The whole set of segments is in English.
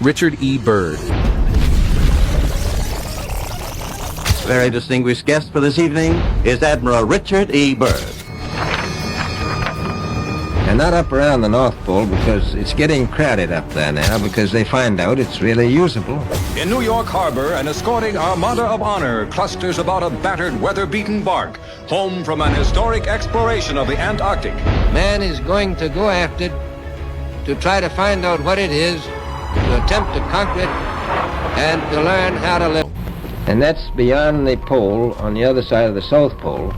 Richard E. Byrd. Very distinguished guest for this evening is Admiral Richard E. Byrd. And not up around the North Pole because it's getting crowded up there now because they find out it's really usable. In New York Harbor, an escorting Armada of Honor clusters about a battered, weather-beaten bark, home from an historic exploration of the Antarctic. Man is going to go after it to try to find out what it is, to attempt to conquer it, and to learn how to live. And that's beyond the pole, on the other side of the South Pole,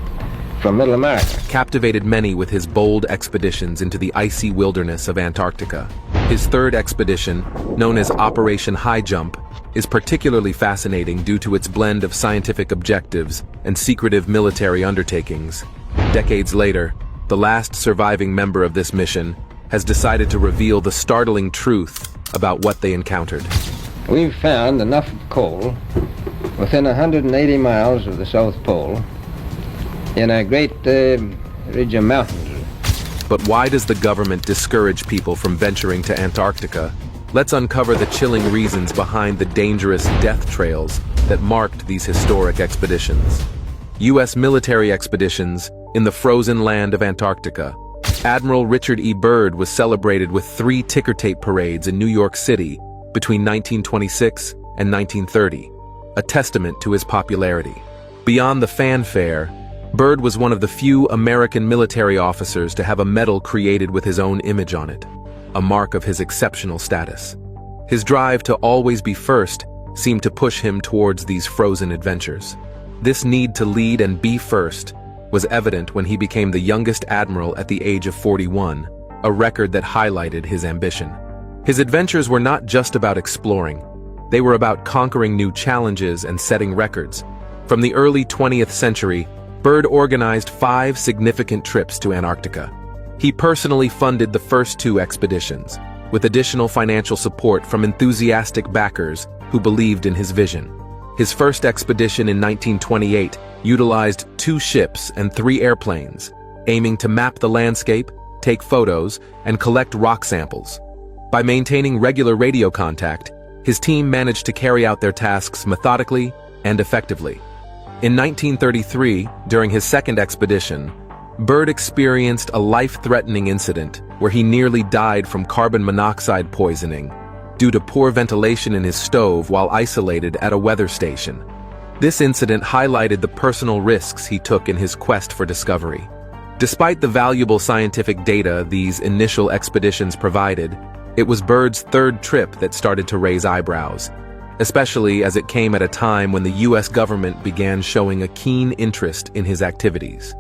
from Middle America. Captivated many with his bold expeditions into the icy wilderness of Antarctica. His third expedition, known as Operation High Jump, is particularly fascinating due to its blend of scientific objectives and secretive military undertakings. Decades later, the last surviving member of this mission has decided to reveal the startling truth about what they encountered. We've found enough coal within 180 miles of the South Pole in a great ridge of mountains. But why does the government discourage people from venturing to Antarctica? Let's uncover the chilling reasons behind the dangerous death trails that marked these historic expeditions. U.S. military expeditions in the frozen land of Antarctica. Admiral Richard E. Byrd was celebrated with 3 ticker tape parades in New York City between 1926 and 1930, a testament to his popularity. Beyond the fanfare, Byrd was one of the few American military officers to have a medal created with his own image on it, a mark of his exceptional status. His drive to always be first seemed to push him towards these frozen adventures. This need to lead and be first was evident when he became the youngest admiral at the age of 41, a record that highlighted his ambition. His adventures were not just about exploring. They were about conquering new challenges and setting records. From the early 20th century, Byrd organized 5 significant trips to Antarctica. He personally funded the first 2 expeditions, with additional financial support from enthusiastic backers who believed in his vision. His first expedition in 1928 utilized 2 ships and 3 airplanes, aiming to map the landscape, take photos, and collect rock samples. By maintaining regular radio contact, his team managed to carry out their tasks methodically and effectively. In 1933, during his second expedition, Byrd experienced a life-threatening incident where he nearly died from carbon monoxide poisoning due to poor ventilation in his stove while isolated at a weather station. This incident highlighted the personal risks he took in his quest for discovery. Despite the valuable scientific data these initial expeditions provided, it was Byrd's third trip that started to raise eyebrows, especially as it came at a time when the U.S. government began showing a keen interest in his activities.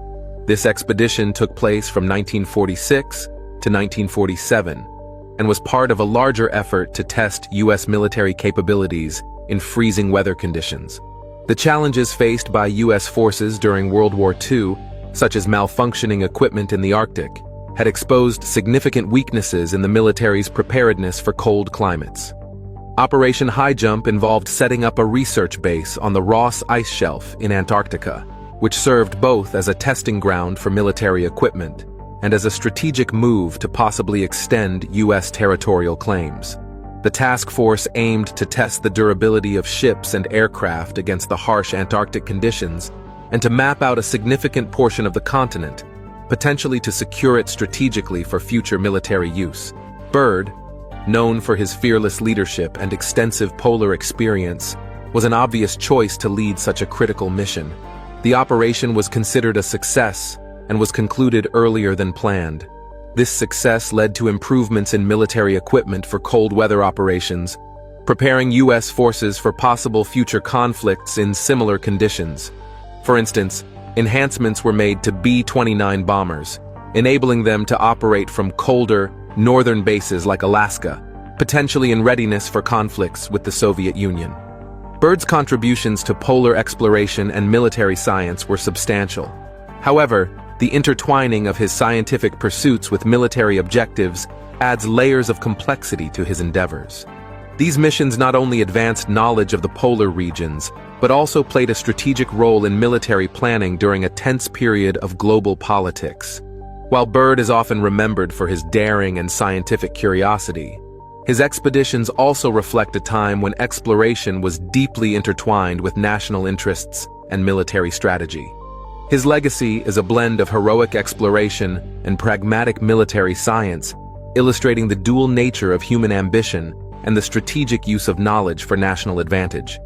This expedition took place from 1946 to 1947 and was part of a larger effort to test U.S. military capabilities in freezing weather conditions. The challenges faced by U.S. forces during World War II, such as malfunctioning equipment in the Arctic, had exposed significant weaknesses in the military's preparedness for cold climates. Operation High Jump involved setting up a research base on the Ross Ice Shelf in Antarctica, which served both as a testing ground for military equipment and as a strategic move to possibly extend U.S. territorial claims. The task force aimed to test the durability of ships and aircraft against the harsh Antarctic conditions and to map out a significant portion of the continent, potentially to secure it strategically for future military use. Byrd, known for his fearless leadership and extensive polar experience, was an obvious choice to lead such a critical mission. The operation was considered a success and was concluded earlier than planned. This success led to improvements in military equipment for cold weather operations, preparing U.S. forces for possible future conflicts in similar conditions. For instance, enhancements were made to B-29 bombers, enabling them to operate from colder, northern bases like Alaska, potentially in readiness for conflicts with the Soviet Union. Byrd's contributions to polar exploration and military science were substantial. However, the intertwining of his scientific pursuits with military objectives adds layers of complexity to his endeavors. These missions not only advanced knowledge of the polar regions, but also played a strategic role in military planning during a tense period of global politics. While Byrd is often remembered for his daring and scientific curiosity, His expeditions also reflect a time when exploration was deeply intertwined with national interests and military strategy. His legacy is a blend of heroic exploration and pragmatic military science, illustrating the dual nature of human ambition and the strategic use of knowledge for national advantage.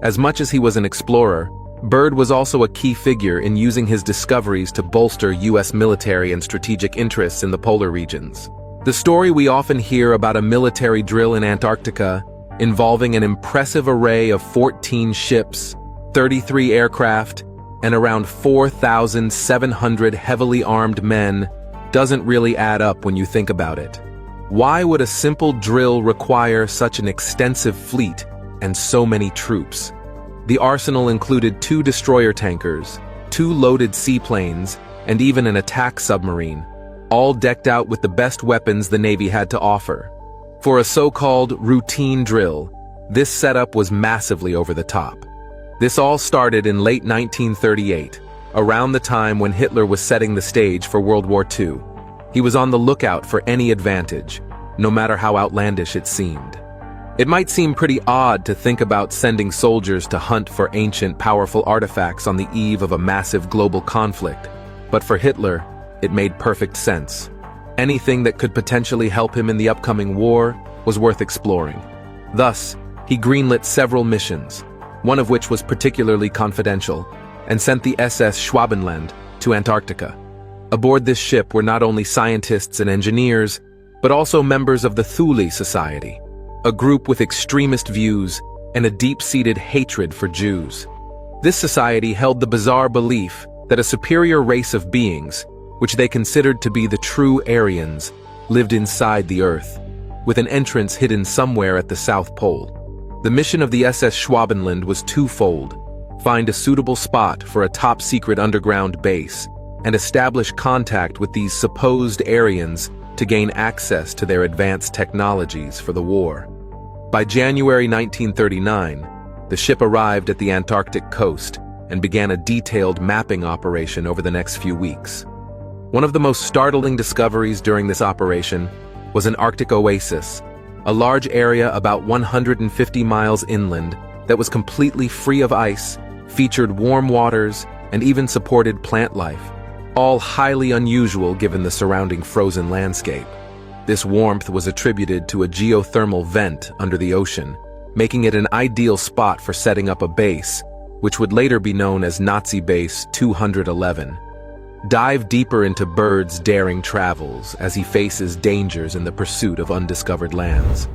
As much as he was an explorer, Byrd was also a key figure in using his discoveries to bolster U.S. military and strategic interests in the polar regions. The story we often hear about a military drill in Antarctica, involving an impressive array of 14 ships, 33 aircraft, and around 4,700 heavily armed men, doesn't really add up when you think about it. Why would a simple drill require such an extensive fleet and so many troops? The arsenal included 2 destroyer tankers, 2 loaded seaplanes, and even an attack submarine, all decked out with the best weapons the Navy had to offer. For a so-called routine drill, this setup was massively over the top. This all started in late 1938, around the time when Hitler was setting the stage for World War II. He was on the lookout for any advantage, no matter how outlandish it seemed. It might seem pretty odd to think about sending soldiers to hunt for ancient, powerful artifacts on the eve of a massive global conflict, but for Hitler, it made perfect sense. Anything that could potentially help him in the upcoming war was worth exploring. Thus, he greenlit several missions, one of which was particularly confidential, and sent the SS Schwabenland to Antarctica. Aboard this ship were not only scientists and engineers, but also members of the Thule Society, a group with extremist views and a deep-seated hatred for Jews. This society held the bizarre belief that a superior race of beings, which they considered to be the true Aryans, lived inside the Earth, with an entrance hidden somewhere at the South Pole. The mission of the SS Schwabenland was twofold: find a suitable spot for a top-secret underground base, and establish contact with these supposed Aryans to gain access to their advanced technologies for the war. By January 1939, the ship arrived at the Antarctic coast and began a detailed mapping operation over the next few weeks. One of the most startling discoveries during this operation was an Arctic oasis, a large area about 150 miles inland that was completely free of ice, featured warm waters, and even supported plant life, all highly unusual given the surrounding frozen landscape. This warmth was attributed to a geothermal vent under the ocean, making it an ideal spot for setting up a base, which would later be known as Nazi Base 211. Dive deeper into Byrd's daring travels as he faces dangers in the pursuit of undiscovered lands.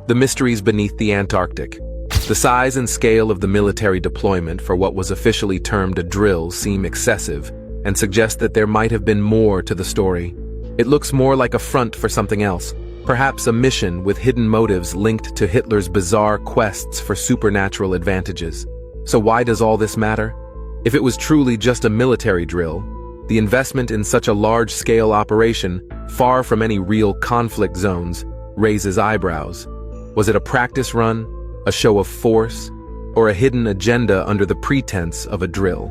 The mysteries beneath the Antarctic. The size and scale of the military deployment for what was officially termed a drill seem excessive and suggest that there might have been more to the story. It looks more like a front for something else, perhaps a mission with hidden motives linked to Hitler's bizarre quests for supernatural advantages. So why does all this matter? If it was truly just a military drill, the investment in such a large-scale operation, far from any real conflict zones, raises eyebrows. Was it a practice run, a show of force, or a hidden agenda under the pretense of a drill?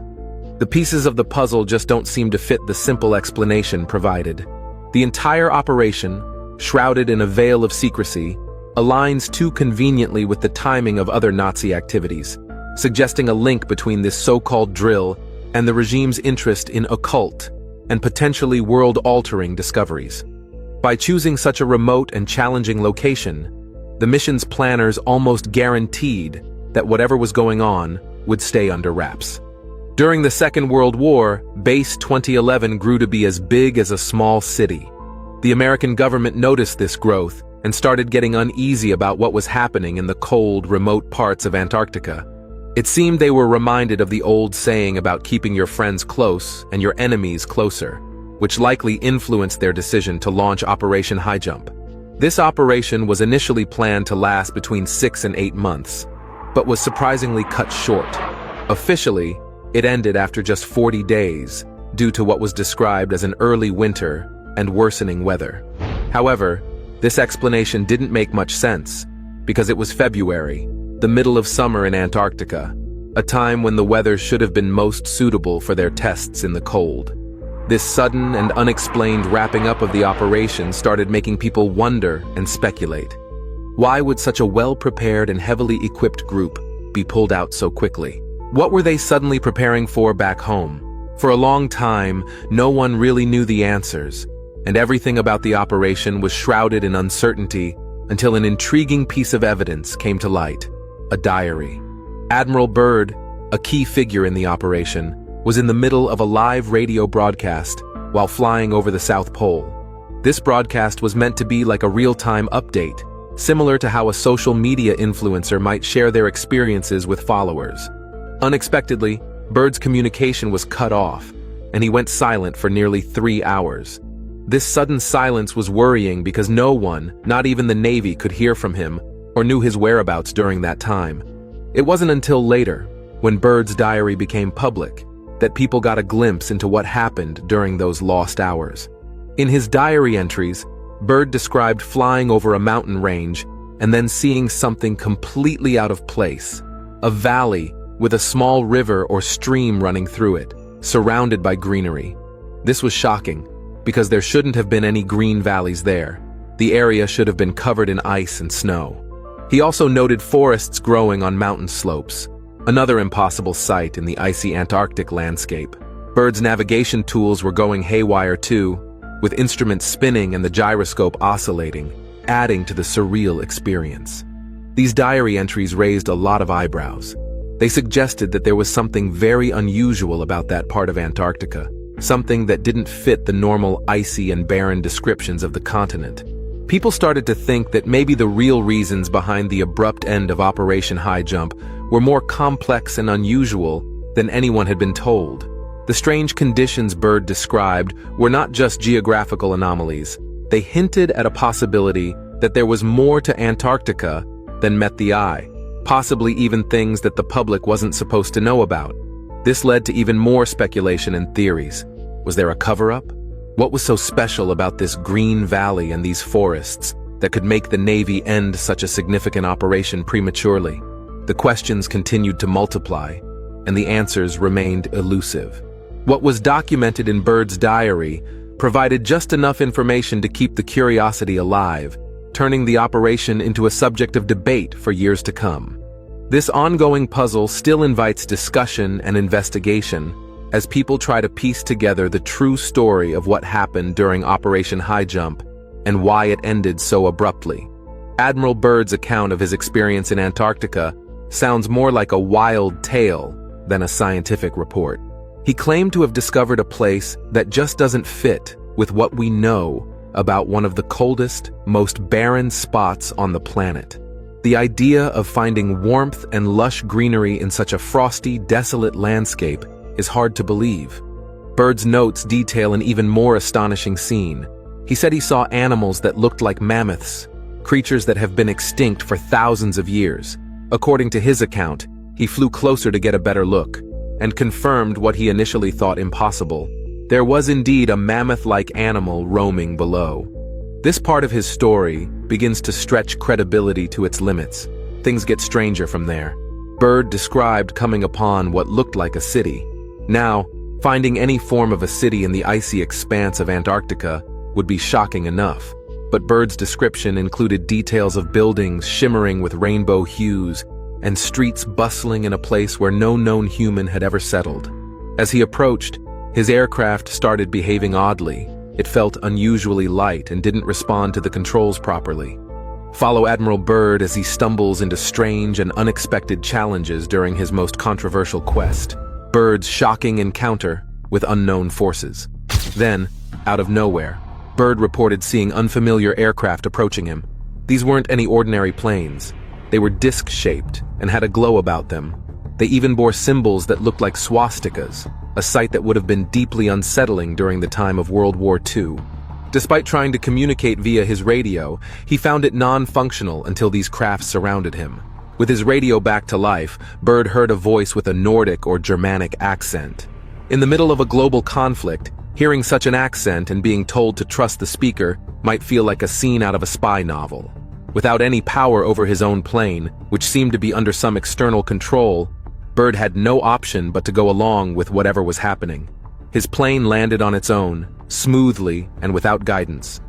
The pieces of the puzzle just don't seem to fit the simple explanation provided. The entire operation, shrouded in a veil of secrecy, aligns too conveniently with the timing of other Nazi activities, suggesting a link between this so-called drill and the regime's interest in occult and potentially world-altering discoveries. By choosing such a remote and challenging location, the mission's planners almost guaranteed that whatever was going on would stay under wraps. During the Second World War, Base 2011 grew to be as big as a small city. The American government noticed this growth and started getting uneasy about what was happening in the cold, remote parts of Antarctica. It seemed they were reminded of the old saying about keeping your friends close and your enemies closer, which likely influenced their decision to launch Operation High Jump. This operation was initially planned to last between 6 and 8 months, but was surprisingly cut short. Officially, it ended after just 40 days, due to what was described as an early winter and worsening weather. However, this explanation didn't make much sense, because it was February, the middle of summer in Antarctica, a time when the weather should have been most suitable for their tests in the cold. This sudden and unexplained wrapping up of the operation started making people wonder and speculate. Why would such a well-prepared and heavily equipped group be pulled out so quickly? What were they suddenly preparing for back home? For a long time, no one really knew the answers, and everything about the operation was shrouded in uncertainty until an intriguing piece of evidence came to light: a diary. Admiral Byrd, a key figure in the operation, was in the middle of a live radio broadcast while flying over the South Pole. This broadcast was meant to be like a real-time update, similar to how a social media influencer might share their experiences with followers. Unexpectedly, Byrd's communication was cut off, and he went silent for nearly 3 hours. This sudden silence was worrying because no one, not even the Navy, could hear from him or knew his whereabouts during that time. It wasn't until later, when Byrd's diary became public, that people got a glimpse into what happened during those lost hours. In his diary entries, Byrd described flying over a mountain range and then seeing something completely out of place: a valley with a small river or stream running through it, surrounded by greenery. This was shocking, because there shouldn't have been any green valleys there. The area should have been covered in ice and snow. He also noted forests growing on mountain slopes, another impossible sight in the icy Antarctic landscape. Byrd's navigation tools were going haywire too, with instruments spinning and the gyroscope oscillating, adding to the surreal experience. These diary entries raised a lot of eyebrows. They suggested that there was something very unusual about that part of Antarctica, something that didn't fit the normal icy and barren descriptions of the continent. People started to think that maybe the real reasons behind the abrupt end of Operation High Jump were more complex and unusual than anyone had been told. The strange conditions Byrd described were not just geographical anomalies. They hinted at a possibility that there was more to Antarctica than met the eye, possibly even things that the public wasn't supposed to know about. This led to even more speculation and theories. Was there a cover-up? What was so special about this green valley and these forests that could make the Navy end such a significant operation prematurely? The questions continued to multiply, and the answers remained elusive. What was documented in Byrd's diary provided just enough information to keep the curiosity alive, turning the operation into a subject of debate for years to come. This ongoing puzzle still invites discussion and investigation as people try to piece together the true story of what happened during Operation High Jump and why it ended so abruptly. Admiral Byrd's account of his experience in Antarctica sounds more like a wild tale than a scientific report. He claimed to have discovered a place that just doesn't fit with what we know about one of the coldest, most barren spots on the planet. The idea of finding warmth and lush greenery in such a frosty, desolate landscape is hard to believe. Byrd's notes detail an even more astonishing scene. He said he saw animals that looked like mammoths, creatures that have been extinct for thousands of years. According to his account, he flew closer to get a better look, and confirmed what he initially thought impossible. There was indeed a mammoth-like animal roaming below. This part of his story begins to stretch credibility to its limits. Things get stranger from there. Byrd described coming upon what looked like a city. Now, finding any form of a city in the icy expanse of Antarctica would be shocking enough, but Byrd's description included details of buildings shimmering with rainbow hues and streets bustling in a place where no known human had ever settled. As he approached, his aircraft started behaving oddly. It felt unusually light and didn't respond to the controls properly. Follow Admiral Byrd as he stumbles into strange and unexpected challenges during his most controversial quest: Byrd's shocking encounter with unknown forces. Then, out of nowhere, Byrd reported seeing unfamiliar aircraft approaching him. These weren't any ordinary planes. They were disc-shaped and had a glow about them. They even bore symbols that looked like swastikas, a sight that would have been deeply unsettling during the time of World War II. Despite trying to communicate via his radio, he found it non-functional until these crafts surrounded him. With his radio back to life, Byrd heard a voice with a Nordic or Germanic accent. In the middle of a global conflict, hearing such an accent and being told to trust the speaker might feel like a scene out of a spy novel. Without any power over his own plane, which seemed to be under some external control, Byrd had no option but to go along with whatever was happening. His plane landed on its own, smoothly and without guidance.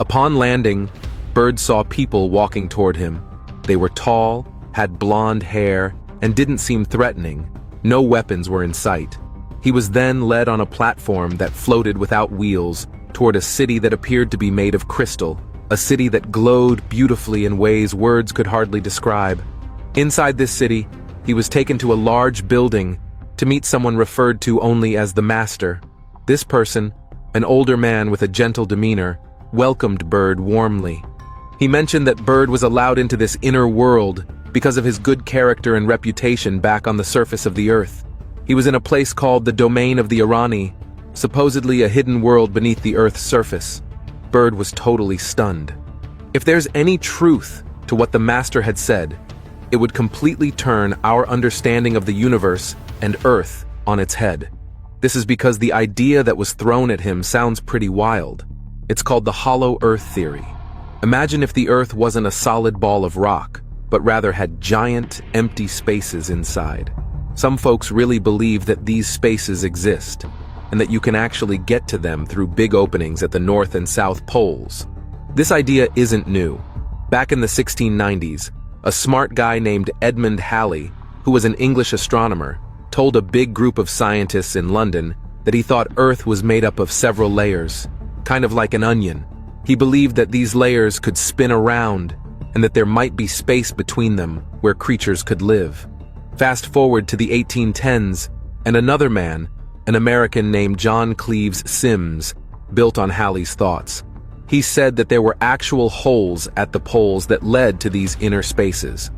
Upon landing, Byrd saw people walking toward him. They were tall, had blonde hair, and didn't seem threatening. No weapons were in sight. He was then led on a platform that floated without wheels toward a city that appeared to be made of crystal, a city that glowed beautifully in ways words could hardly describe. Inside this city, he was taken to a large building to meet someone referred to only as the Master. This person, an older man with a gentle demeanor, welcomed Byrd warmly. He mentioned that Byrd was allowed into this inner world because of his good character and reputation back on the surface of the earth. He was in a place called the Domain of the Irani, supposedly a hidden world beneath the earth's surface. Byrd was totally stunned. If there's any truth to what the Master had said, it would completely turn our understanding of the universe and Earth on its head. This is because the idea that was thrown at him sounds pretty wild. It's called the hollow Earth theory. Imagine if the Earth wasn't a solid ball of rock, but rather had giant, empty spaces inside. Some folks really believe that these spaces exist, and that you can actually get to them through big openings at the North and South poles. This idea isn't new. Back in the 1690s, a smart guy named Edmund Halley, who was an English astronomer, told a big group of scientists in London that he thought Earth was made up of several layers, kind of like an onion. He believed that these layers could spin around and that there might be space between them where creatures could live. Fast forward to the 1810s, and another man, an American named John Cleves Sims, built on Halley's thoughts. He said that there were actual holes at the poles that led to these inner spaces.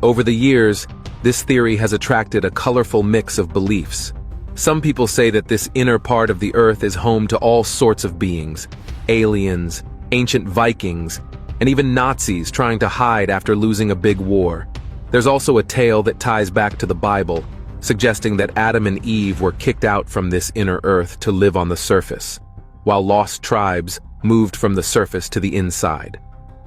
Over the years, this theory has attracted a colorful mix of beliefs. Some people say that this inner part of the Earth is home to all sorts of beings, aliens, ancient Vikings, and even Nazis trying to hide after losing a big war. There's also a tale that ties back to the Bible, suggesting that Adam and Eve were kicked out from this inner Earth to live on the surface, while lost tribes moved from the surface to the inside.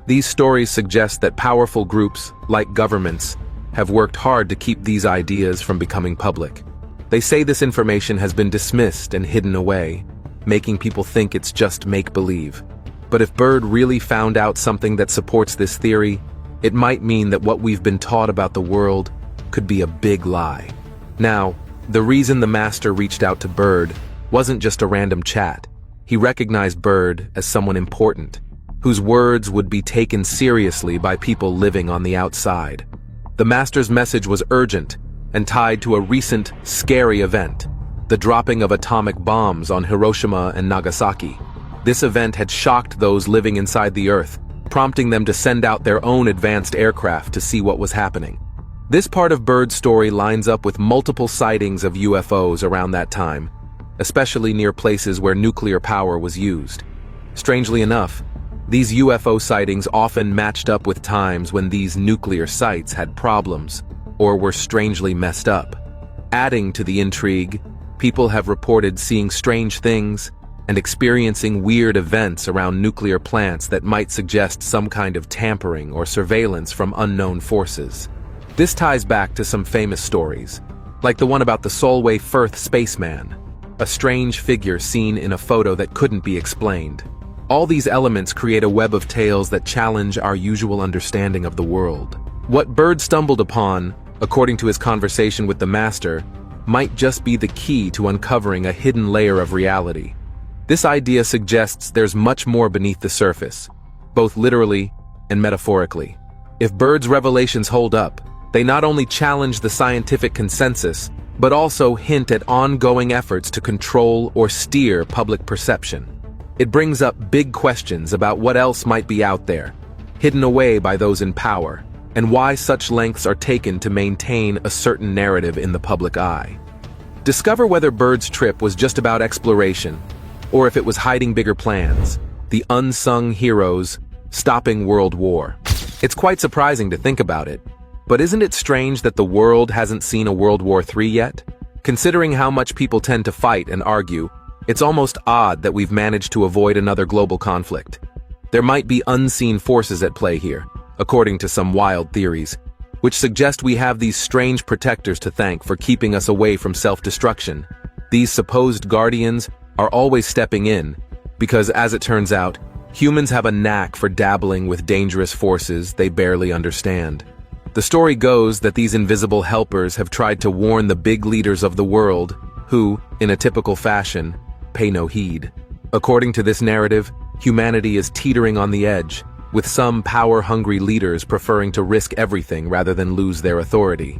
These stories suggest that powerful groups, like governments, have worked hard to keep these ideas from becoming public. They say this information has been dismissed and hidden away, making people think it's just make-believe. But if Byrd really found out something that supports this theory, it might mean that what we've been taught about the world could be a big lie. Now, the reason the Master reached out to Byrd wasn't just a random chat. He recognized Byrd as someone important, whose words would be taken seriously by people living on the outside. The Master's message was urgent and tied to a recent, scary event, the dropping of atomic bombs on Hiroshima and Nagasaki. This event had shocked those living inside the Earth, prompting them to send out their own advanced aircraft to see what was happening. This part of Byrd's story lines up with multiple sightings of UFOs around that time, especially near places where nuclear power was used. Strangely enough, these UFO sightings often matched up with times when these nuclear sites had problems or were strangely messed up. Adding to the intrigue, people have reported seeing strange things and experiencing weird events around nuclear plants that might suggest some kind of tampering or surveillance from unknown forces. This ties back to some famous stories, like the one about the Solway Firth spaceman, a strange figure seen in a photo that couldn't be explained. All these elements create a web of tales that challenge our usual understanding of the world. What Byrd stumbled upon, according to his conversation with the Master, might just be the key to uncovering a hidden layer of reality. This idea suggests there's much more beneath the surface, both literally and metaphorically. If Byrd's revelations hold up, they not only challenge the scientific consensus, but also hint at ongoing efforts to control or steer public perception. It brings up big questions about what else might be out there, hidden away by those in power, and why such lengths are taken to maintain a certain narrative in the public eye. Discover whether Byrd's trip was just about exploration, or if it was hiding bigger plans, the unsung heroes stopping World War. It's quite surprising to think about it, but isn't it strange that the world hasn't seen a World War III yet? Considering how much people tend to fight and argue, it's almost odd that we've managed to avoid another global conflict. There might be unseen forces at play here, according to some wild theories, which suggest we have these strange protectors to thank for keeping us away from self-destruction. These supposed guardians are always stepping in, because as it turns out, Humans have a knack for dabbling with dangerous forces they barely understand. The story goes that these invisible helpers have tried to warn the big leaders of the world, who, in a typical fashion, pay no heed. According to this narrative, humanity is teetering on the edge, with some power-hungry leaders preferring to risk everything rather than lose their authority.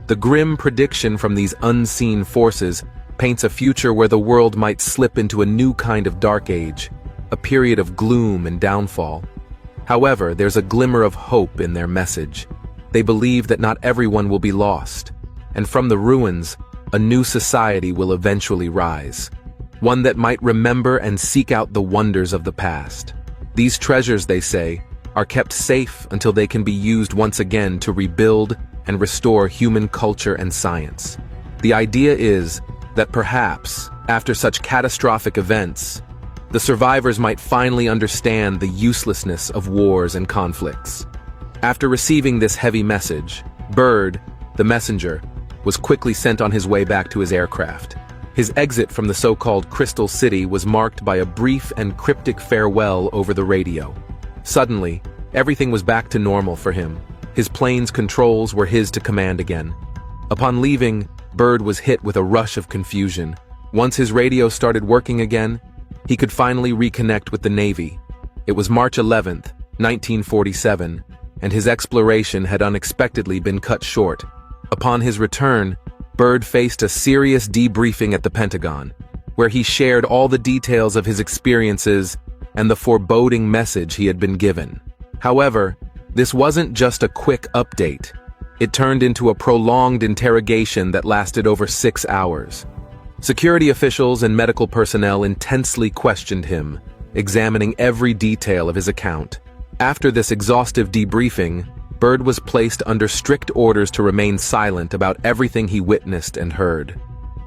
The grim prediction from these unseen forces paints a future where the world might slip into a new kind of dark age, a period of gloom and downfall. However, there's a glimmer of hope in their message. They believe that not everyone will be lost, and from the ruins, a new society will eventually rise, one that might remember and seek out the wonders of the past. These treasures, they say, are kept safe until they can be used once again to rebuild and restore human culture and science. The idea is that perhaps, after such catastrophic events, the survivors might finally understand the uselessness of wars and conflicts. After receiving this heavy message, Byrd, the messenger, was quickly sent on his way back to his aircraft. His exit from the so-called Crystal City was marked by a brief and cryptic farewell over the radio. Suddenly, everything was back to normal for him. His plane's controls were his to command again. Upon leaving, Byrd was hit with a rush of confusion. Once his radio started working again, he could finally reconnect with the Navy. It was March 11th, 1947, and his exploration had unexpectedly been cut short. Upon his return, Byrd faced a serious debriefing at the Pentagon, where he shared all the details of his experiences and the foreboding message he had been given. However, this wasn't just a quick update. It turned into a prolonged interrogation that lasted over 6 hours. Security officials and medical personnel intensely questioned him, examining every detail of his account. After this exhaustive debriefing, Byrd was placed under strict orders to remain silent about everything he witnessed and heard.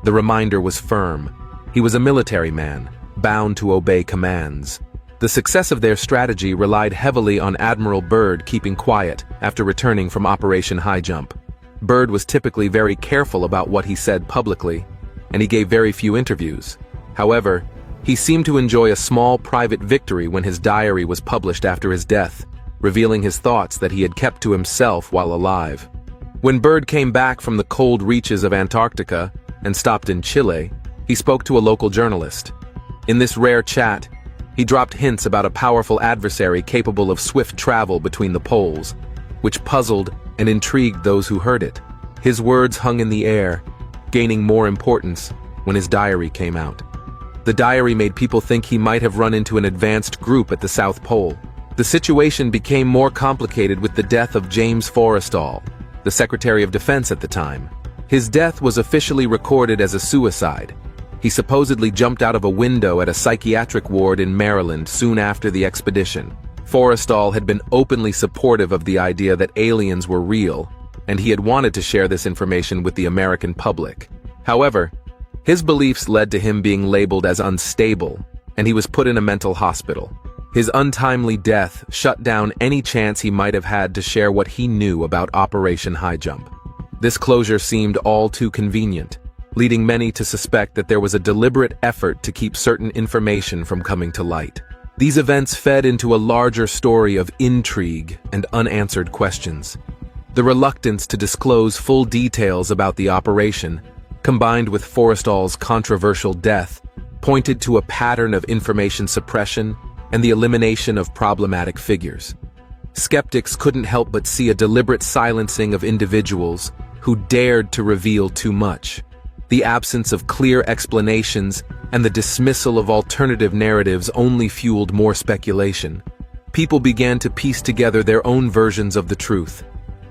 The reminder was firm. He was a military man, bound to obey commands. The success of their strategy relied heavily on Admiral Byrd keeping quiet after returning from Operation High Jump. Byrd was typically very careful about what he said publicly, and he gave very few interviews. However, he seemed to enjoy a small private victory when his diary was published after his death, revealing his thoughts that he had kept to himself while alive. When Byrd came back from the cold reaches of Antarctica and stopped in Chile, he spoke to a local journalist. In this rare chat, he dropped hints about a powerful adversary capable of swift travel between the poles, which puzzled and intrigued those who heard it. His words hung in the air, gaining more importance when his diary came out. The diary made people think he might have run into an advanced group at the South Pole. The situation became more complicated with the death of James Forrestal, the Secretary of Defense at the time. His death was officially recorded as a suicide. He supposedly jumped out of a window at a psychiatric ward in Maryland soon after the expedition. Forrestal had been openly supportive of the idea that aliens were real, and he had wanted to share this information with the American public. However, his beliefs led to him being labeled as unstable, and he was put in a mental hospital. His untimely death shut down any chance he might have had to share what he knew about Operation High Jump. This closure seemed all too convenient, leading many to suspect that there was a deliberate effort to keep certain information from coming to light. These events fed into a larger story of intrigue and unanswered questions. The reluctance to disclose full details about the operation, combined with Forrestal's controversial death, pointed to a pattern of information suppression and the elimination of problematic figures. Skeptics couldn't help but see a deliberate silencing of individuals who dared to reveal too much. The absence of clear explanations and the dismissal of alternative narratives only fueled more speculation. People began to piece together their own versions of the truth,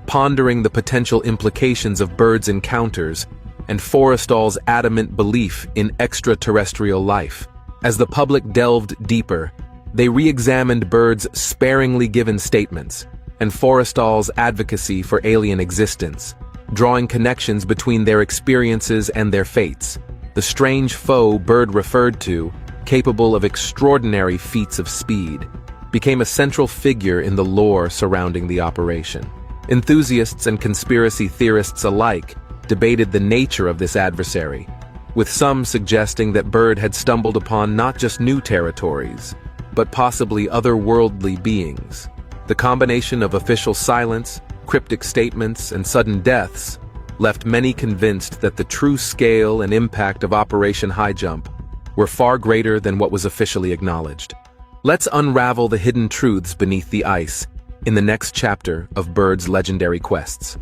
pondering the potential implications of Byrd's encounters and Forrestal's adamant belief in extraterrestrial life. As the public delved deeper, they re-examined Byrd's sparingly given statements and Forrestal's advocacy for alien existence, drawing connections between their experiences and their fates. The strange foe Byrd referred to, capable of extraordinary feats of speed, became a central figure in the lore surrounding the operation. Enthusiasts and conspiracy theorists alike debated the nature of this adversary, with some suggesting that Byrd had stumbled upon not just new territories, but possibly otherworldly beings. The combination of official silence, cryptic statements, and sudden deaths left many convinced that the true scale and impact of Operation High Jump were far greater than what was officially acknowledged. Let's unravel the hidden truths beneath the ice in the next chapter of Byrd's legendary quests.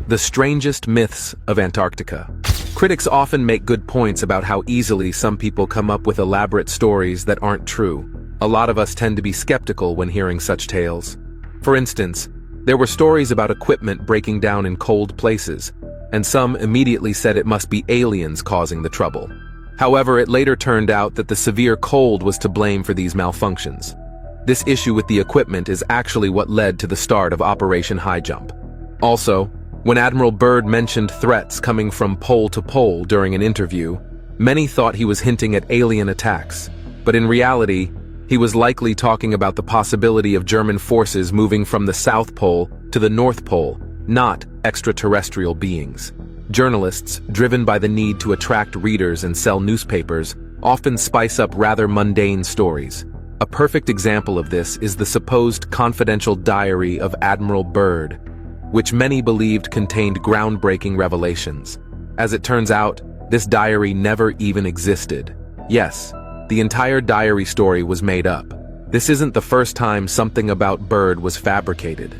The strangest myths of Antarctica. Critics often make good points about how easily some people come up with elaborate stories that aren't true. A lot of us tend to be skeptical when hearing such tales. For instance, there were stories about equipment breaking down in cold places, and some immediately said it must be aliens causing the trouble. However, it later turned out that the severe cold was to blame for these malfunctions. This issue with the equipment is actually what led to the start of Operation High Jump. Also, when Admiral Byrd mentioned threats coming from pole to pole during an interview, many thought he was hinting at alien attacks, but in reality, he was likely talking about the possibility of German forces moving from the South Pole to the North Pole, not extraterrestrial beings. Journalists, driven by the need to attract readers and sell newspapers, often spice up rather mundane stories. A perfect example of this is the supposed confidential diary of Admiral Byrd, which many believed contained groundbreaking revelations. As it turns out, this diary never even existed. Yes, the entire diary story was made up. This isn't the first time something about Byrd was fabricated.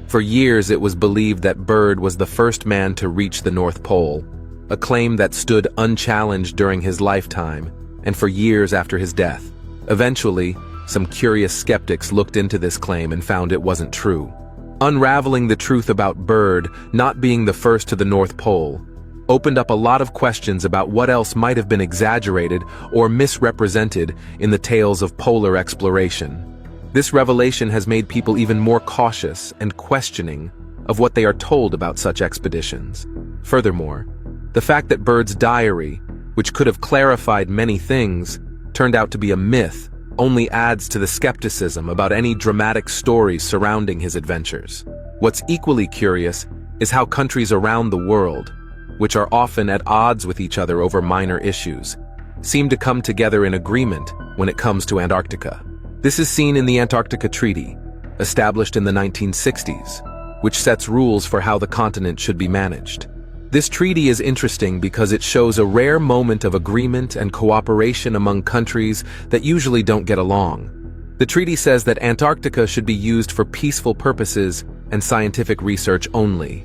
For years it was believed that Byrd was the first man to reach the North Pole, a claim that stood unchallenged during his lifetime and for years after his death. Eventually, some curious skeptics looked into this claim and found it wasn't true. Unraveling the truth about Byrd not being the first to the North Pole opened up a lot of questions about what else might have been exaggerated or misrepresented in the tales of polar exploration. This revelation has made people even more cautious and questioning of what they are told about such expeditions. Furthermore, the fact that Byrd's diary, which could have clarified many things, turned out to be a myth only adds to the skepticism about any dramatic stories surrounding his adventures. What's equally curious is how countries around the world, which are often at odds with each other over minor issues, seem to come together in agreement when it comes to Antarctica. This is seen in the Antarctica Treaty, established in the 1960s, which sets rules for how the continent should be managed. This treaty is interesting because it shows a rare moment of agreement and cooperation among countries that usually don't get along. The treaty says that Antarctica should be used for peaceful purposes and scientific research only,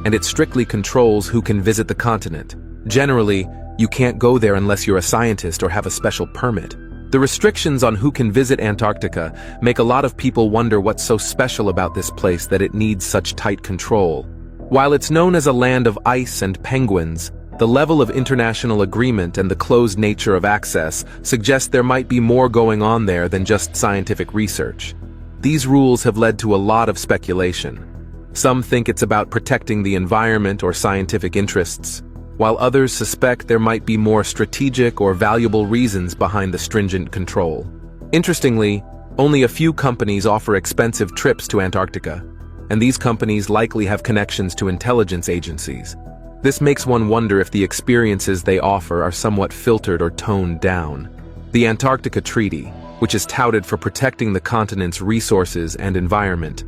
and it strictly controls who can visit the continent. Generally, you can't go there unless you're a scientist or have a special permit. The restrictions on who can visit Antarctica make a lot of people wonder what's so special about this place that it needs such tight control. While it's known as a land of ice and penguins, the level of international agreement and the closed nature of access suggest there might be more going on there than just scientific research. These rules have led to a lot of speculation. Some think it's about protecting the environment or scientific interests, while others suspect there might be more strategic or valuable reasons behind the stringent control. Interestingly, only a few companies offer expensive trips to Antarctica, and these companies likely have connections to intelligence agencies. This makes one wonder if the experiences they offer are somewhat filtered or toned down. The Antarctica Treaty, which is touted for protecting the continent's resources and environment,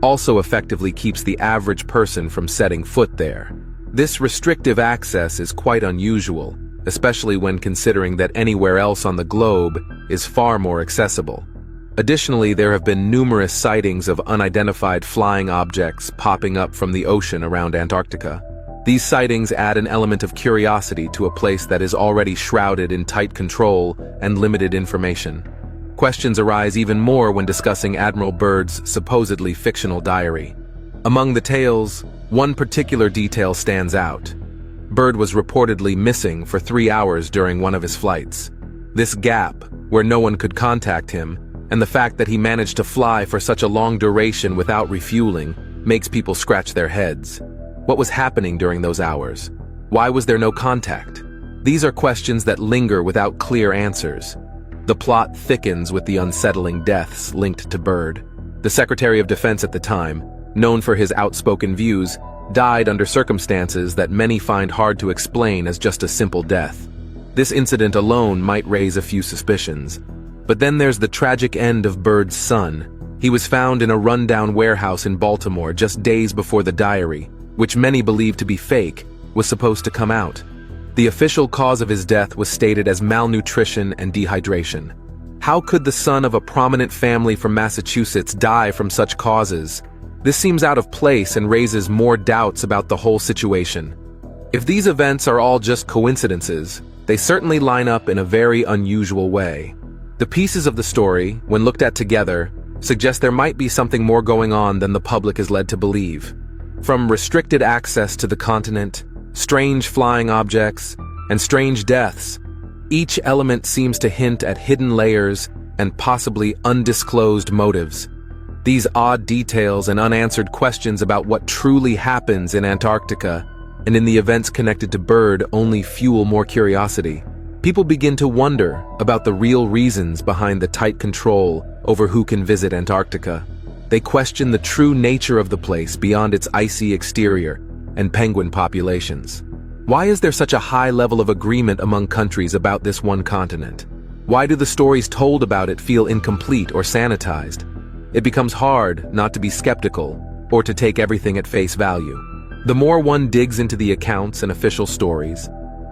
also effectively keeps the average person from setting foot there. This restrictive access is quite unusual, especially when considering that anywhere else on the globe is far more accessible. Additionally, there have been numerous sightings of unidentified flying objects popping up from the ocean around Antarctica. These sightings add an element of curiosity to a place that is already shrouded in tight control and limited information. Questions arise even more when discussing Admiral Byrd's supposedly fictional diary. Among the tales, one particular detail stands out. Byrd was reportedly missing for 3 hours during one of his flights. This gap, where no one could contact him, and the fact that he managed to fly for such a long duration without refueling, makes people scratch their heads. What was happening during those hours? Why was there no contact? These are questions that linger without clear answers. The plot thickens with the unsettling deaths linked to Byrd. The Secretary of Defense at the time, known for his outspoken views, died under circumstances that many find hard to explain as just a simple death. This incident alone might raise a few suspicions. But then there's the tragic end of Byrd's son. He was found in a rundown warehouse in Baltimore just days before the diary, which many believe to be fake, was supposed to come out. The official cause of his death was stated as malnutrition and dehydration. How could the son of a prominent family from Massachusetts die from such causes? This seems out of place and raises more doubts about the whole situation. If these events are all just coincidences, they certainly line up in a very unusual way. The pieces of the story, when looked at together, suggest there might be something more going on than the public is led to believe. From restricted access to the continent, strange flying objects, and strange deaths, each element seems to hint at hidden layers and possibly undisclosed motives. These odd details and unanswered questions about what truly happens in Antarctica and in the events connected to Byrd only fuel more curiosity. People begin to wonder about the real reasons behind the tight control over who can visit Antarctica. They question the true nature of the place beyond its icy exterior and penguin populations. Why is there such a high level of agreement among countries about this one continent? Why do the stories told about it feel incomplete or sanitized? It becomes hard not to be skeptical or to take everything at face value. The more one digs into the accounts and official stories,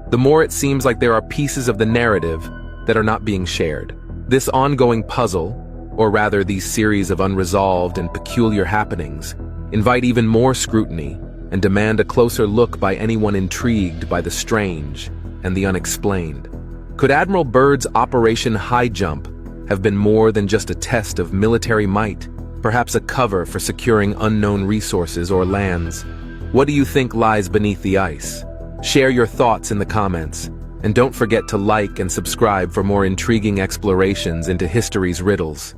the more it seems like there are pieces of the narrative that are not being shared. This ongoing puzzle, or rather these series of unresolved and peculiar happenings, invite even more scrutiny and demand a closer look by anyone intrigued by the strange and the unexplained. Could Admiral Byrd's Operation High Jump have been more than just a test of military might, perhaps a cover for securing unknown resources or lands? What do you think lies beneath the ice? Share your thoughts in the comments, and don't forget to like and subscribe for more intriguing explorations into history's riddles.